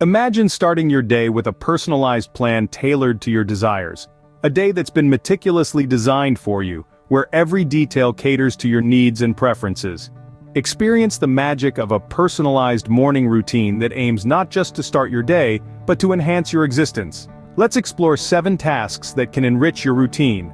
Imagine starting your day with a personalized plan tailored to your desires. A day that's been meticulously designed for you, where every detail caters to your needs and preferences. Experience the magic of a personalized morning routine that aims not just to start your day, but to enhance your existence. Let's explore 7 tasks that can enrich your routine.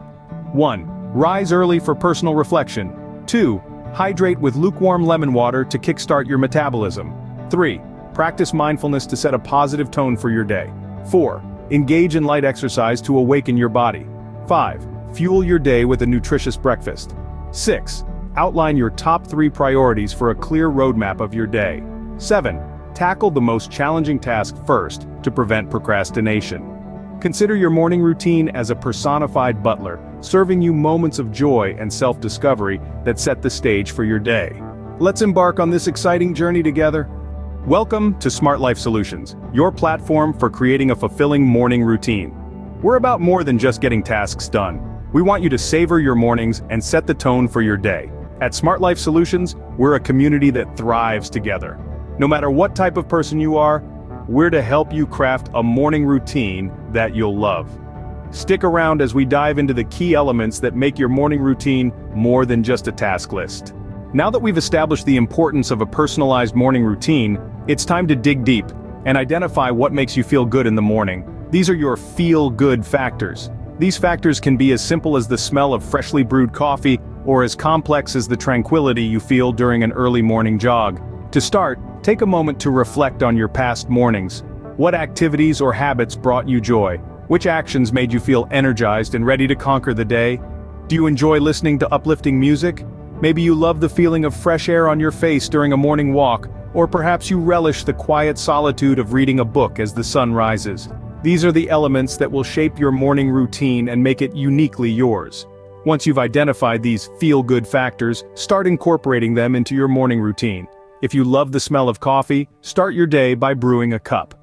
1. Rise early for personal reflection. 2. Hydrate with lukewarm lemon water to kickstart your metabolism. 3. Practice mindfulness to set a positive tone for your day. 4. Engage in light exercise to awaken your body. 5. Fuel your day with a nutritious breakfast. 6. Outline your top 3 priorities for a clear roadmap of your day. 7. Tackle the most challenging task first to prevent procrastination. Consider your morning routine as a personified butler, serving you moments of joy and self-discovery that set the stage for your day. Let's embark on this exciting journey together. Welcome to SmartLife Solutions, your platform for creating a fulfilling morning routine. We're about more than just getting tasks done. We want you to savor your mornings and set the tone for your day. At SmartLife Solutions, we're a community that thrives together. No matter what type of person you are, we're to help you craft a morning routine that you'll love. Stick around as we dive into the key elements that make your morning routine more than just a task list. Now that we've established the importance of a personalized morning routine, it's time to dig deep and identify what makes you feel good in the morning. These are your feel-good factors. These factors can be as simple as the smell of freshly brewed coffee or as complex as the tranquility you feel during an early morning jog. To start, take a moment to reflect on your past mornings. What activities or habits brought you joy? Which actions made you feel energized and ready to conquer the day? Do you enjoy listening to uplifting music? Maybe you love the feeling of fresh air on your face during a morning walk, or perhaps you relish the quiet solitude of reading a book as the sun rises. These are the elements that will shape your morning routine and make it uniquely yours. Once you've identified these feel-good factors, start incorporating them into your morning routine. If you love the smell of coffee, start your day by brewing a cup.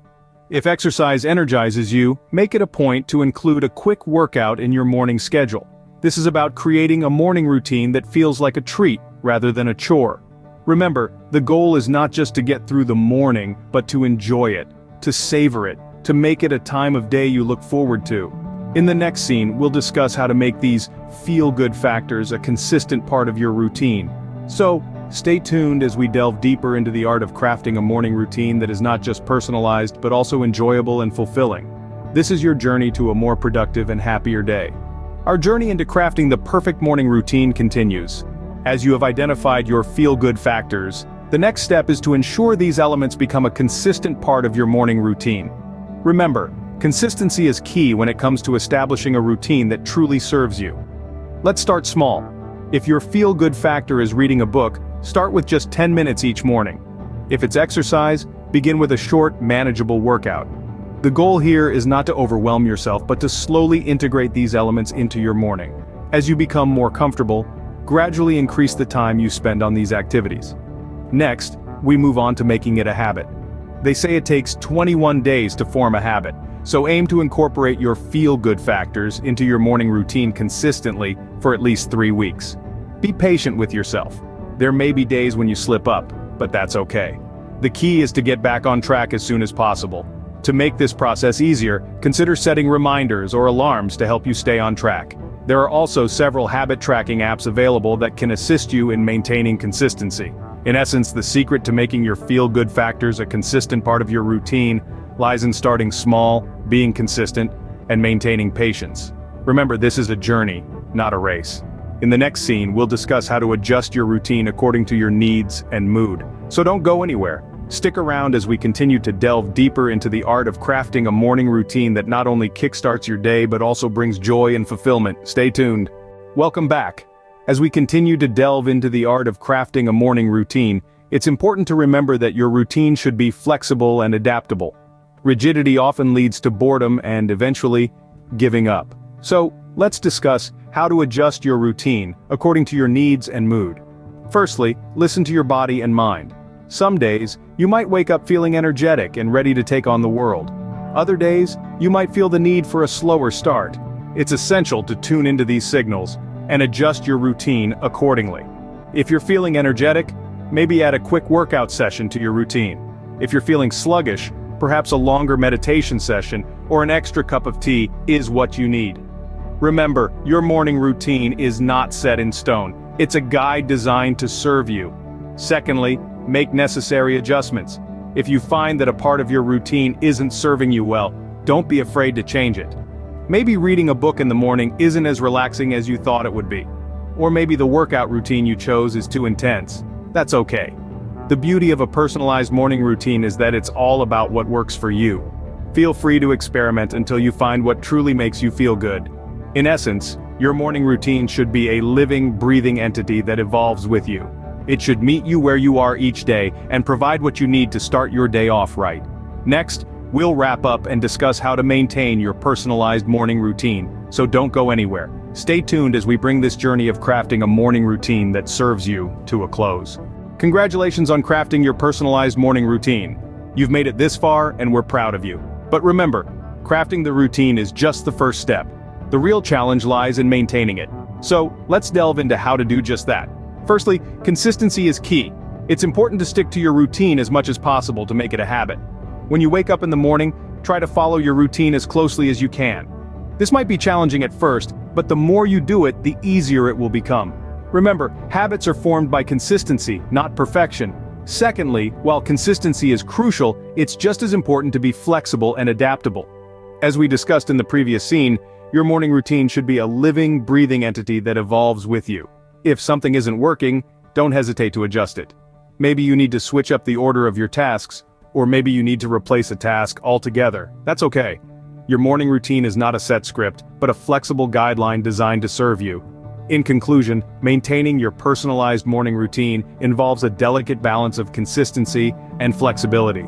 If exercise energizes you, make it a point to include a quick workout in your morning schedule. This is about creating a morning routine that feels like a treat rather than a chore. Remember, the goal is not just to get through the morning, but to enjoy it, to savor it, to make it a time of day you look forward to. In the next scene, we'll discuss how to make these feel-good factors a consistent part of your routine. So, stay tuned as we delve deeper into the art of crafting a morning routine that is not just personalized but also enjoyable and fulfilling. This is your journey to a more productive and happier day. Our journey into crafting the perfect morning routine continues. As you have identified your feel-good factors, the next step is to ensure these elements become a consistent part of your morning routine. Remember, consistency is key when it comes to establishing a routine that truly serves you. Let's start small. If your feel-good factor is reading a book, start with just 10 minutes each morning. If it's exercise, begin with a short, manageable workout. The goal here is not to overwhelm yourself, but to slowly integrate these elements into your morning. As you become more comfortable, gradually increase the time you spend on these activities. Next, we move on to making it a habit. They say it takes 21 days to form a habit, so aim to incorporate your feel-good factors into your morning routine consistently for at least 3 weeks. Be patient with yourself. There may be days when you slip up, but that's okay. The key is to get back on track as soon as possible. To make this process easier, consider setting reminders or alarms to help you stay on track. There are also several habit tracking apps available that can assist you in maintaining consistency. In essence, the secret to making your feel-good factors a consistent part of your routine lies in starting small, being consistent, and maintaining patience. Remember, this is a journey, not a race. In the next scene, we'll discuss how to adjust your routine according to your needs and mood. So don't go anywhere. Stick around as we continue to delve deeper into the art of crafting a morning routine that not only kickstarts your day but also brings joy and fulfillment. Stay tuned. Welcome back. As we continue to delve into the art of crafting a morning routine, it's important to remember that your routine should be flexible and adaptable. Rigidity often leads to boredom and, eventually, giving up. So, let's discuss how to adjust your routine according to your needs and mood. Firstly, listen to your body and mind. Some days, you might wake up feeling energetic and ready to take on the world. Other days, you might feel the need for a slower start. It's essential to tune into these signals and adjust your routine accordingly. If you're feeling energetic, maybe add a quick workout session to your routine. If you're feeling sluggish, perhaps a longer meditation session, or an extra cup of tea is what you need. Remember, your morning routine is not set in stone. It's a guide designed to serve you. Secondly, make necessary adjustments. If you find that a part of your routine isn't serving you well, don't be afraid to change it. Maybe reading a book in the morning isn't as relaxing as you thought it would be. Or maybe the workout routine you chose is too intense. That's okay. The beauty of a personalized morning routine is that it's all about what works for you. Feel free to experiment until you find what truly makes you feel good. In essence, your morning routine should be a living, breathing entity that evolves with you. It should meet you where you are each day and provide what you need to start your day off right. Next, we'll wrap up and discuss how to maintain your personalized morning routine, so don't go anywhere. Stay tuned as we bring this journey of crafting a morning routine that serves you to a close. Congratulations on crafting your personalized morning routine. You've made it this far and we're proud of you. But remember, crafting the routine is just the first step. The real challenge lies in maintaining it. So, let's delve into how to do just that. Firstly, consistency is key. It's important to stick to your routine as much as possible to make it a habit. When you wake up in the morning, try to follow your routine as closely as you can. This might be challenging at first, but the more you do it, the easier it will become. Remember, habits are formed by consistency, not perfection. Secondly, while consistency is crucial, it's just as important to be flexible and adaptable. As we discussed in the previous scene, your morning routine should be a living, breathing entity that evolves with you. If something isn't working, don't hesitate to adjust it. Maybe you need to switch up the order of your tasks, or maybe you need to replace a task altogether. That's okay. Your morning routine is not a set script, but a flexible guideline designed to serve you. In conclusion, maintaining your personalized morning routine involves a delicate balance of consistency and flexibility.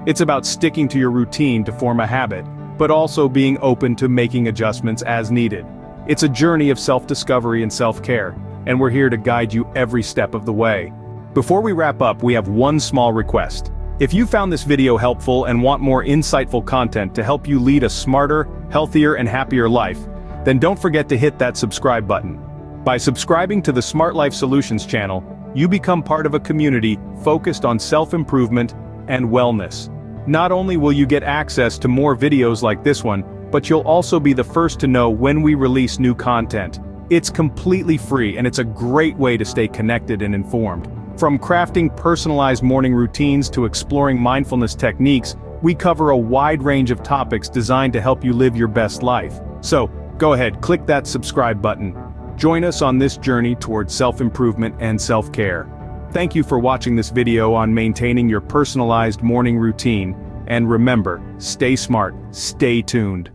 It's about sticking to your routine to form a habit, but also being open to making adjustments as needed. It's a journey of self-discovery and self-care, and we're here to guide you every step of the way. Before we wrap up, we have one small request. If you found this video helpful and want more insightful content to help you lead a smarter, healthier, and happier life, then don't forget to hit that subscribe button. By subscribing to the SmartLife Solutions channel, you become part of a community focused on self-improvement and wellness. Not only will you get access to more videos like this one, but you'll also be the first to know when we release new content. It's completely free and it's a great way to stay connected and informed. From crafting personalized morning routines to exploring mindfulness techniques, we cover a wide range of topics designed to help you live your best life. So, go ahead, click that subscribe button. Join us on this journey towards self-improvement and self-care. Thank you for watching this video on maintaining your personalized morning routine, and remember, stay smart, stay tuned.